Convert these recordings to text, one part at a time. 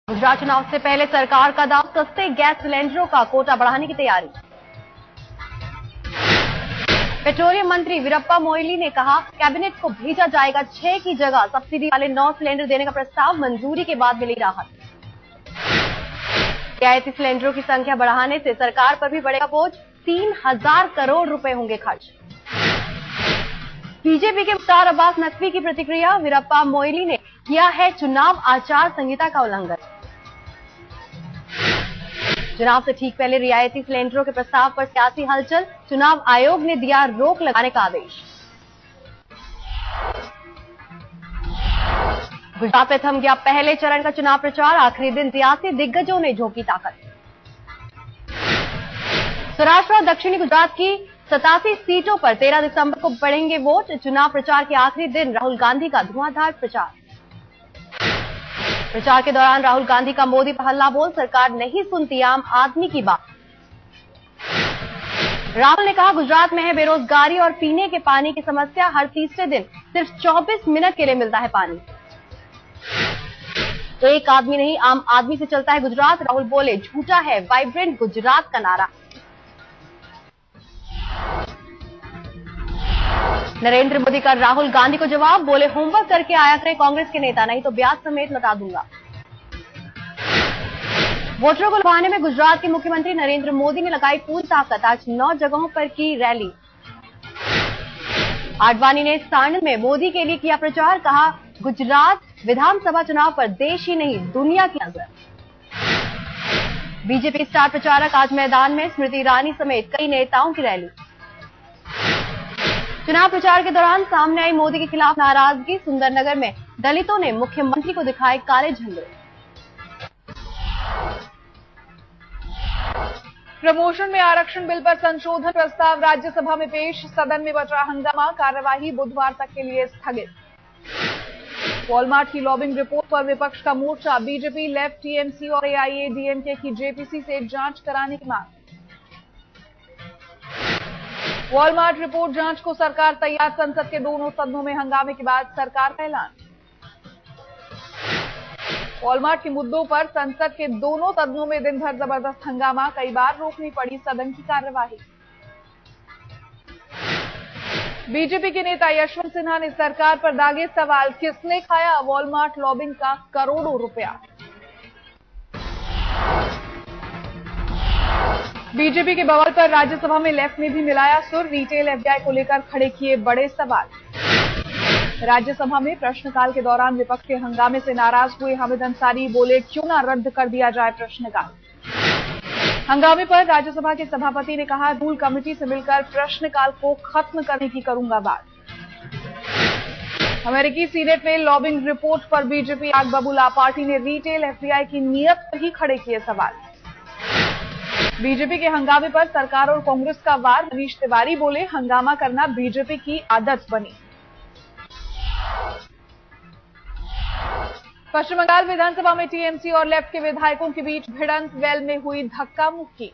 गुजरात चुनाव से पहले सरकार का दाव, सस्ते गैस सिलेंडरों का कोटा बढ़ाने की तैयारी। पेट्रोलियम मंत्री वीरप्पा मोइली ने कहा, कैबिनेट को भेजा जाएगा 6 की जगह सब्सिडी वाले 9 सिलेंडर देने का प्रस्ताव, मंजूरी के बाद मिली राहत। रियायती सिलेंडरों की संख्या बढ़ाने से सरकार पर भी बढ़ेगा बोझ, 3000 करोड़ रुपए होंगे खर्च। बीजेपी के मुख्तार अब्बास नकवी की प्रतिक्रिया, वीरप्पा मोइली ने किया है चुनाव आचार संहिता का उल्लंघन। चुनाव से ठीक पहले रियायती सिलेंडरों के प्रस्ताव पर सियासी हलचल, चुनाव आयोग ने दिया रोक लगाने का आदेश। गुजरात में थम गया पहले चरण का चुनाव प्रचार, आखिरी दिन सियासी दिग्गजों ने झोंकी ताकत। सौराष्ट्र और दक्षिणी गुजरात की 87 सीटों पर 13 दिसंबर को पड़ेंगे वोट, चुनाव प्रचार के आखिरी दिन राहुल गांधी का धुआंधार प्रचार। प्रचार के दौरान राहुल गांधी का मोदी पर हल्ला बोल, सरकार नहीं सुनती आम आदमी की बात। राहुल ने कहा, गुजरात में है बेरोजगारी और पीने के पानी की समस्या, हर तीसरे दिन सिर्फ 24 मिनट के लिए मिलता है पानी। एक आदमी नहीं आम आदमी से चलता है गुजरात, राहुल बोले, झूठा है वाइब्रेंट गुजरात का नारा। नरेंद्र मोदी का राहुल गांधी को जवाब, बोले, होमवर्क करके आया करें कांग्रेस के नेता, नहीं तो ब्याज समेत लौटा दूंगा। वोटरों को लुभाने में गुजरात के मुख्यमंत्री नरेंद्र मोदी ने लगाई पूरी ताकत, आज 9 जगहों पर की रैली। आडवाणी ने सारण में मोदी के लिए किया प्रचार, कहा, गुजरात विधानसभा चुनाव पर देश ही नहीं दुनिया की नजर। बीजेपी स्टार प्रचारक आज मैदान में, स्मृति ईरानी समेत कई नेताओं की रैली। चुनाव प्रचार के दौरान सामने आई मोदी के खिलाफ नाराजगी, सुंदरनगर में दलितों ने मुख्यमंत्री को दिखाए काले झंडे। प्रमोशन में आरक्षण बिल पर संशोधन प्रस्ताव राज्यसभा में पेश, सदन में बचा हंगामा, कार्यवाही बुधवार तक के लिए स्थगित। वॉलमार्ट की लॉबिंग रिपोर्ट पर विपक्ष का मोर्चा, बीजेपी, लेफ्ट, टीएमसी और एआईएडीएमके की जेपीसी से जांच कराने की मांग। वॉलमार्ट रिपोर्ट जांच को सरकार तैयार, संसद के दोनों सदनों में हंगामे के बाद सरकार का ऐलान। वॉलमार्ट के मुद्दों पर संसद के दोनों सदनों में दिन भर जबरदस्त हंगामा, कई बार रोकनी पड़ी सदन की कार्यवाही। बीजेपी के नेता यशवंत सिन्हा ने सरकार पर दागे सवाल, किसने खाया वॉलमार्ट लॉबिंग का करोड़ों रुपया। बीजेपी के बवाल पर राज्यसभा में लेफ्ट ने भी मिलाया सुर, रिटेल एफडीआई को लेकर खड़े किए बड़े सवाल। राज्यसभा में प्रश्नकाल के दौरान विपक्ष के हंगामे से नाराज हुए हामिद अंसारी, बोले, क्यों ना रद्द कर दिया जाए प्रश्नकाल। हंगामे पर राज्यसभा के सभापति ने कहा, रूल कमेटी से मिलकर प्रश्नकाल को खत्म करने की करूंगा बात। अमेरिकी सीनेट में लॉबिंग रिपोर्ट पर बीजेपी आग बबूला, पार्टी ने रिटेल एफडीआई की नीयत पर ही खड़े किए सवाल। बीजेपी के हंगामे पर सरकार और कांग्रेस का वार, मनीष तिवारी बोले, हंगामा करना बीजेपी की आदत बनी। पश्चिम बंगाल विधानसभा में टीएमसी और लेफ्ट के विधायकों के बीच भिड़ंत, वेल में हुई धक्का मुक्की।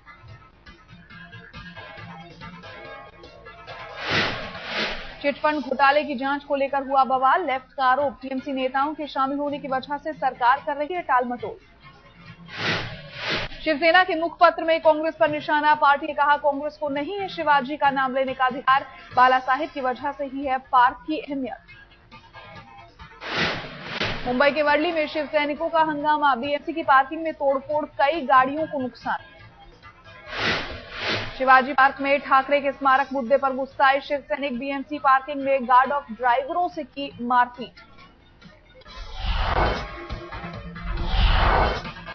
चिटफंड घोटाले की जांच को लेकर हुआ बवाल, लेफ्ट का आरोप, टीएमसी नेताओं के शामिल होने की वजह से सरकार कर रही है टालमटोल। शिवसेना के मुखपत्र में कांग्रेस पर निशाना, पार्टी ने कहा, कांग्रेस को नहीं है शिवाजी का नाम लेने का अधिकार, बाला साहिब की वजह से ही है पार्क की अहमियत। मुंबई के वर्ली में शिव सैनिकों का हंगामा, बीएमसी की पार्किंग में तोड़फोड़, कई गाड़ियों को नुकसान। शिवाजी पार्क में ठाकरे के स्मारक मुद्दे पर गुस्साए शिव सैनिक, बीएमसी पार्किंग में गार्ड ऑफ ड्राइवरों से की मारपीट।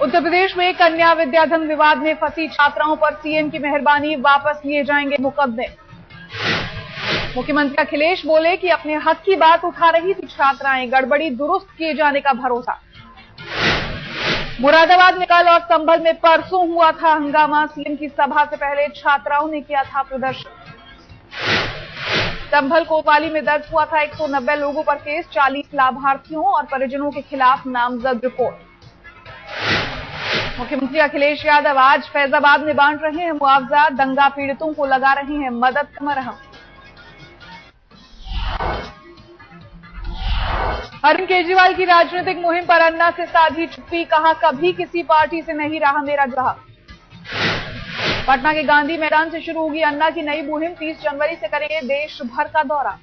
उत्तर प्रदेश में कन्या विद्याधन विवाद में फंसी छात्राओं पर सीएम की मेहरबानी, वापस लिए जाएंगे मुकदमे। मुख्यमंत्री अखिलेश बोले कि अपने हक की बात उठा रही थी छात्राएं, गड़बड़ी दुरुस्त किए जाने का भरोसा। मुरादाबाद में कल और संभल में परसों हुआ था हंगामा, सीएम की सभा से पहले छात्राओं ने किया था प्रदर्शन। संभल कोतवाली में दर्ज हुआ था 190 लोगों पर केस, 40 लाभार्थियों और परिजनों के खिलाफ नामजद रिपोर्ट। मुख्यमंत्री अखिलेश यादव आज फैजाबाद में बांट रहे हैं मुआवजा, दंगा पीड़ितों को लगा रहे हैं मदद का मरहम। अरविंद केजरीवाल की राजनीतिक मुहिम पर अन्ना से साधी चुप्पी, कहा कभी किसी पार्टी से नहीं रहा मेरा ग्राह। पटना के गांधी मैदान से शुरू होगी अन्ना की नई मुहिम, 30 जनवरी से करेंगे देश भर का दौरा।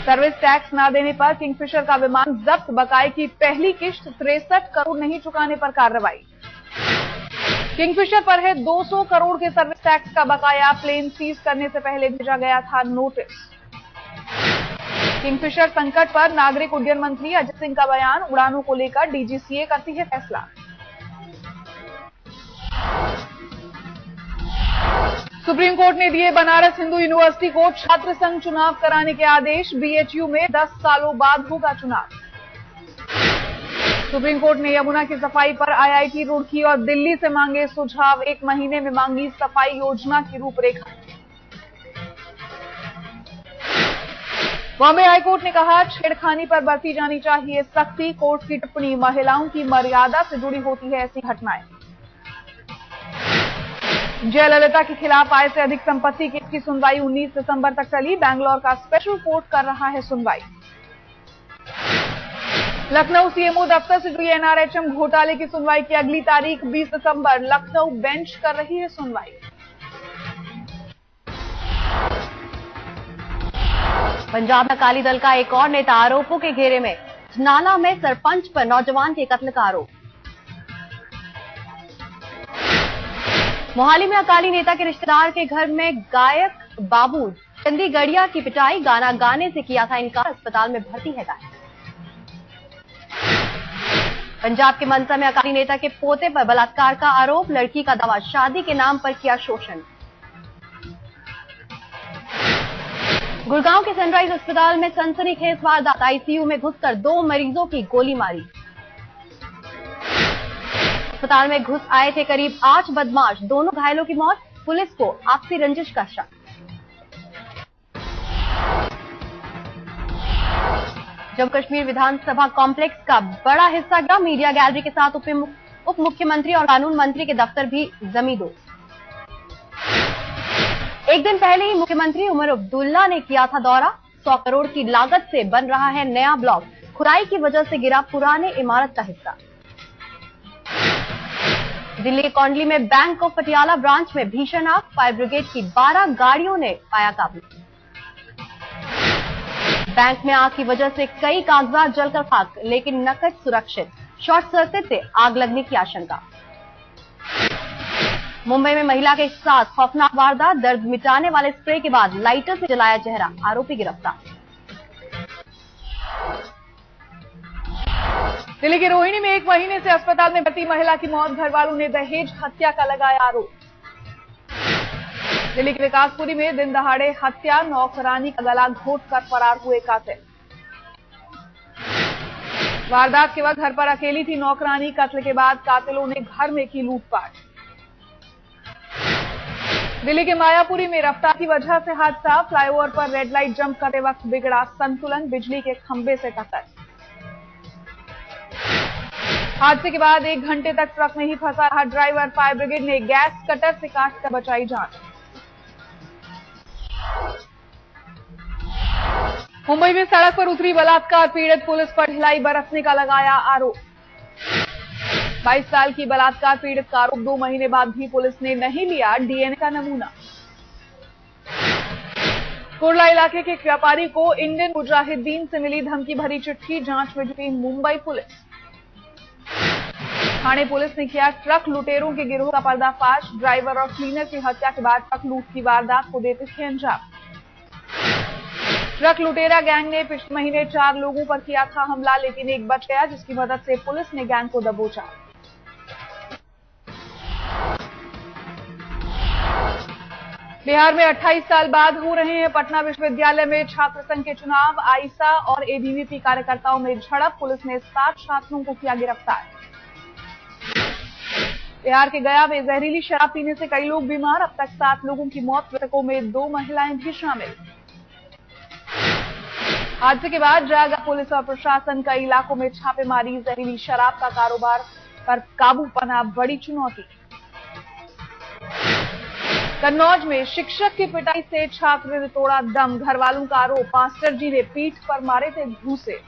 सर्विस टैक्स न देने पर किंगफिशर का विमान जब्त, बकाये की पहली किश्त 63 करोड़ नहीं चुकाने पर कार्रवाई। किंगफिशर पर है 200 करोड़ के सर्विस टैक्स का बकाया, प्लेन सीज करने से पहले भेजा गया था नोटिस। किंगफिशर संकट पर नागरिक उड्डयन मंत्री अजय सिंह का बयान, उड़ानों को लेकर डीजीसीए करती है फैसला। सुप्रीम कोर्ट ने दिए बनारस हिंदू यूनिवर्सिटी को छात्र संघ चुनाव कराने के आदेश, बीएचयू में 10 सालों बाद होगा चुनाव। सुप्रीम कोर्ट ने यमुना की सफाई पर आईआईटी रुड़की और दिल्ली से मांगे सुझाव, 1 महीने में मांगी सफाई योजना की रूपरेखा। बॉम्बे हाईकोर्ट ने कहा छेड़खानी पर बरती जानी चाहिए सख्ती, कोर्ट की टिप्पणी, महिलाओं की मर्यादा से जुड़ी होती है ऐसी घटनाएं। जयललिता के खिलाफ आय से अधिक संपत्ति केस की सुनवाई 19 दिसंबर तक चली, बैंगलोर का स्पेशल कोर्ट कर रहा है सुनवाई। लखनऊ सीएमओ दफ्तर से जुड़ी एनआरएचएम घोटाले की सुनवाई की अगली तारीख 20 दिसंबर, लखनऊ बेंच कर रही है सुनवाई। पंजाब में अकाली दल का एक और नेता आरोपों के घेरे में, नाला में सरपंच पर नौजवान के कत्ल का आरोप। मोहाली में अकाली नेता के रिश्तेदार के घर में गायक बाबू चंडीगढ़िया की पिटाई, गाना गाने से किया था इनकार, अस्पताल में भर्ती है गायक। पंजाब के मनसा में अकाली नेता के पोते पर बलात्कार का आरोप, लड़की का दावा शादी के नाम पर किया शोषण। गुड़गांव के सनराइज अस्पताल में सनसनीखेज वारदात, आईसीयू में घुसकर 2 मरीजों की गोली मारी। अस्पताल में घुस आए थे करीब 8 बदमाश, दोनों घायलों की मौत, पुलिस को आपसी रंजिश का शक। जम्मू कश्मीर विधानसभा कॉम्प्लेक्स का बड़ा हिस्सा गिरा, मीडिया गैलरी के साथ उप मुख्यमंत्री और कानून मंत्री के दफ्तर भी जमींदोज। एक दिन पहले ही मुख्यमंत्री उमर अब्दुल्ला ने किया था दौरा, 100 करोड़ की लागत से बन रहा है नया ब्लॉक, खुदाई की वजह से गिरा पुराने इमारत का हिस्सा। दिल्ली के कौंडली में बैंक ऑफ पटियाला ब्रांच में भीषण आग, फायर ब्रिगेड की 12 गाड़ियों ने पाया काबू। बैंक में आग की वजह से कई कागजात जलकर खाक, लेकिन नकद सुरक्षित, शॉर्ट सर्किट से आग लगने की आशंका। मुंबई में महिला के साथ खौफनाक वारदात, दर्द मिटाने वाले स्प्रे के बाद लाइटर से जलाया चेहरा, आरोपी गिरफ्तार। दिल्ली के रोहिणी में 1 महीने से अस्पताल में भर्ती महिला की मौत, घर वालों ने दहेज हत्या का लगाया आरोप। दिल्ली के विकासपुरी में दिन दहाड़े हत्या, नौकरानी का गला घोंटकर फरार हुए कातिल। वारदात के वक्त घर पर अकेली थी नौकरानी, कत्ल के बाद कातिलों ने घर में की लूटपाट। दिल्ली के मायापुरी में रफ्तार की वजह से हादसा, फ्लाईओवर पर रेड लाइट जंप करते वक्त बिगड़ा संतुलन, बिजली के खंभे से टक्कर। हादसे के बाद 1 घंटे तक ट्रक में ही फंसा रहा ड्राइवर, फायर ब्रिगेड ने गैस कटर से काटकर बचाई जान। मुंबई में सड़क पर उतरी बलात्कार पीड़ित, पुलिस पर ढिलाई बरतने का लगाया आरोप। 22 साल की बलात्कार पीड़ित का आरोप, 2 महीने बाद भी पुलिस ने नहीं लिया डीएनए का नमूना। कुर्ला इलाके के व्यापारी को इंडियन मुजाहिदीन से मिली धमकी भरी चिट्ठी, जांच में जुटी मुंबई पुलिस। थाने पुलिस ने किया ट्रक लुटेरों के गिरोह का पर्दाफाश, ड्राइवर और क्लीनर की हत्या के बाद ट्रक लूट की वारदात को देते थे अंजाम। ट्रक लुटेरा गैंग ने पिछले महीने 4 लोगों पर किया था हमला, लेकिन एक बच गया, जिसकी मदद से पुलिस ने गैंग को दबोचा। बिहार में 28 साल बाद हो रहे हैं पटना विश्वविद्यालय में छात्र संघ के चुनाव, आईसा और एबीवीपी कार्यकर्ताओं में झड़प, पुलिस ने 7 छात्रों को किया गिरफ्तार। बिहार के गया में जहरीली शराब पीने से कई लोग बीमार, अब तक 7 लोगों की मौत, मृतकों में 2 महिलाएं भी शामिल। हादसे के बाद जागा पुलिस और प्रशासन, कई इलाकों में छापेमारी, जहरीली शराब का कारोबार पर काबू पाना बड़ी चुनौती। कन्नौज में शिक्षक की पिटाई से छात्र ने तोड़ा दम, घर वालों का आरोप, मास्टर जी ने पीठ पर मारे थे घूंसे।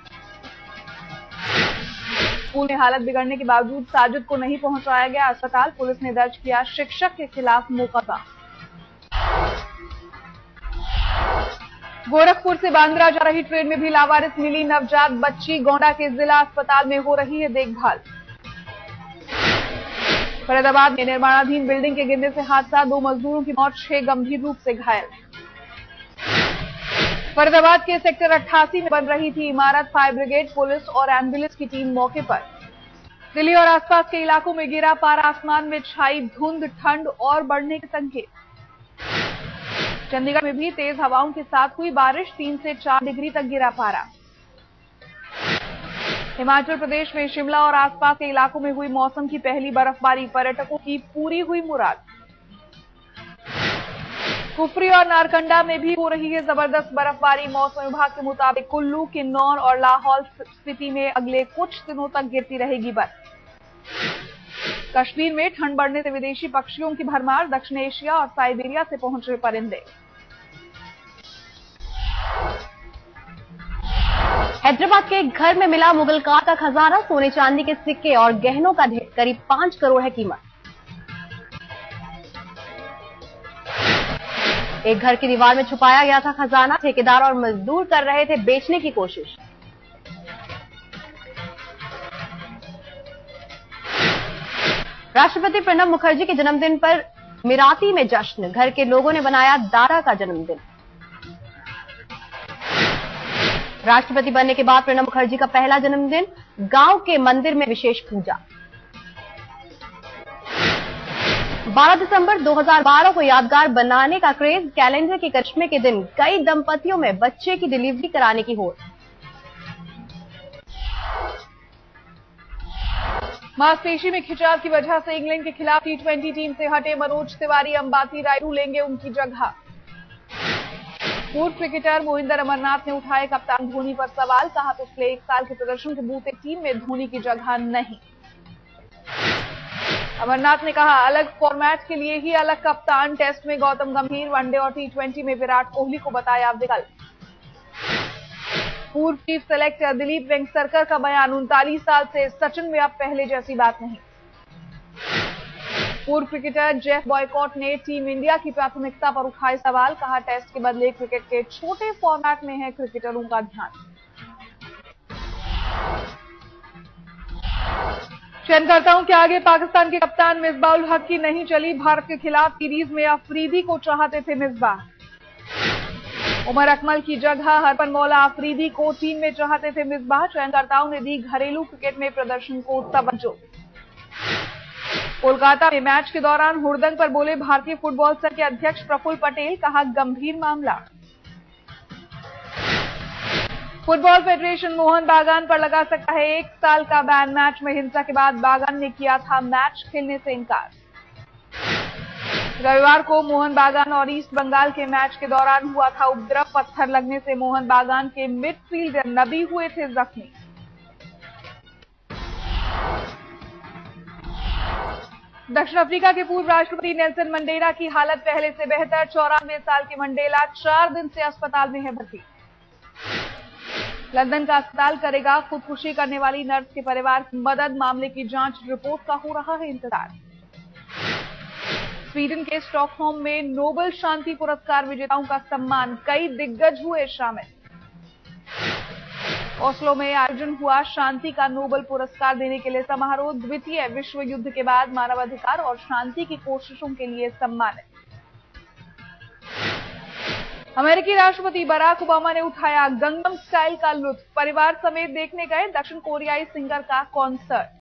स्कूल में हालत बिगड़ने के बावजूद साजिद को नहीं पहुंचाया गया अस्पताल। पुलिस ने दर्ज किया शिक्षक के खिलाफ मुकदमा। गोरखपुर से बांद्रा जा रही ट्रेन में भी लावारिस मिली नवजात बच्ची। गोंडा के जिला अस्पताल में हो रही है देखभाल। फरीदाबाद में निर्माणाधीन बिल्डिंग के गिरने से हादसा, 2 मजदूरों की मौत, 6 गंभीर रूप से घायल। फरीदाबाद के सेक्टर 88 में बन रही थी इमारत। फायर ब्रिगेड, पुलिस और एम्बुलेंस की टीम मौके पर। दिल्ली और आसपास के इलाकों में गिरा पारा, आसमान में छाई धुंध, ठंड और बढ़ने के संकेत। चंडीगढ़ में भी तेज हवाओं के साथ हुई बारिश, 3 से 4 डिग्री तक गिरा पारा। हिमाचल प्रदेश में शिमला और आसपास के इलाकों में हुई मौसम की पहली बर्फबारी, पर्यटकों की पूरी हुई मुराद। कुफरी और नारकंडा में भी हो रही है जबरदस्त बर्फबारी। मौसम विभाग के मुताबिक कुल्लू, किन्नौर और लाहौल स्पीति में अगले कुछ दिनों तक गिरती रहेगी बर्फ। कश्मीर में ठंड बढ़ने से विदेशी पक्षियों की भरमार, दक्षिण एशिया और साइबेरिया से पहुंच रहे परिंदे। हैदराबाद के एक घर में मिला मुगलकार का खजाना, सोने चांदी के सिक्के और गहनों का ढेर, करीब 5 करोड़ है कीमत। एक घर की दीवार में छुपाया गया था खजाना, ठेकेदार और मजदूर कर रहे थे बेचने की कोशिश। राष्ट्रपति प्रणब मुखर्जी के जन्मदिन पर मिराती में जश्न, घर के लोगों ने बनाया दादा का जन्मदिन। राष्ट्रपति बनने के बाद प्रणब मुखर्जी का पहला जन्मदिन, गांव के मंदिर में विशेष पूजा। 12 दिसंबर 2012 को यादगार बनाने का क्रेज, कैलेंडर के करिश्मे के दिन कई दंपतियों में बच्चे की डिलीवरी कराने की होड़। मांसपेशी में खिंचाव की वजह से इंग्लैंड के खिलाफ T20 टीम से हटे मनोज तिवारी, अंबाती रायडू लेंगे उनकी जगह। पूर्व क्रिकेटर मोहिंदर अमरनाथ ने उठाए कप्तान धोनी पर सवाल, कहा पिछले 1 साल के प्रदर्शन के बूते टीम में धोनी की जगह नहीं। अमरनाथ ने कहा अलग फॉर्मेट के लिए ही अलग कप्तान, टेस्ट में गौतम गंभीर, वनडे और T20 में विराट कोहली को बताया विकल्प। पूर्व चीफ सेलेक्टर दिलीप वेंगसरकर का बयान, 39 साल से सचिन में अब पहले जैसी बात नहीं। पूर्व क्रिकेटर जेफ बॉयकॉट ने टीम इंडिया की प्राथमिकता पर उठाए सवाल, कहा टेस्ट के बदले क्रिकेट के छोटे फॉर्मेट में है क्रिकेटरों का ध्यान। चयनकर्ताओं के आगे पाकिस्तान के कप्तान मिसबाह उल हक की नहीं चली, भारत के खिलाफ सीरीज में अफरीदी को चाहते थे मिसबाह। उमर अकमल की जगह हरफन मौला अफरीदी को टीम में चाहते थे मिसबाह, चयनकर्ताओं ने दी घरेलू क्रिकेट में प्रदर्शन को तवज्जो। कोलकाता में मैच के दौरान हुड़दंग पर बोले भारतीय फुटबॉल संघ के अध्यक्ष प्रफुल्ल पटेल, कहा गंभीर मामला। फुटबॉल फेडरेशन मोहन बागान पर लगा सकता है 1 साल का बैन, मैच में हिंसा के बाद बागान ने किया था मैच खेलने से इनकार। रविवार को मोहन बागान और ईस्ट बंगाल के मैच के दौरान हुआ था उपद्रव, पत्थर लगने से मोहन बागान के मिडफील्डर नबी हुए थे जख्मी। दक्षिण अफ्रीका के पूर्व राष्ट्रपति नेल्सन मंडेला की हालत पहले से बेहतर, 94 साल के मंडेला 4 दिन से अस्पताल में है भर्ती। लंदन का अस्पताल करेगा खुदकुशी करने वाली नर्स के परिवार की मदद, मामले की जांच रिपोर्ट का हो रहा है इंतजार। स्वीडन के स्टॉकहोम में नोबेल शांति पुरस्कार विजेताओं का सम्मान, कई दिग्गज हुए शामिल। ओस्लो में आयोजन हुआ शांति का नोबेल पुरस्कार देने के लिए समारोह, द्वितीय विश्व युद्ध के बाद मानवाधिकार और शांति की कोशिशों के लिए सम्मानित। अमेरिकी राष्ट्रपति बराक ओबामा ने उठाया गंगनम स्टाइल का लुत्फ, परिवार समेत देखने गए दक्षिण कोरियाई सिंगर का कॉन्सर्ट।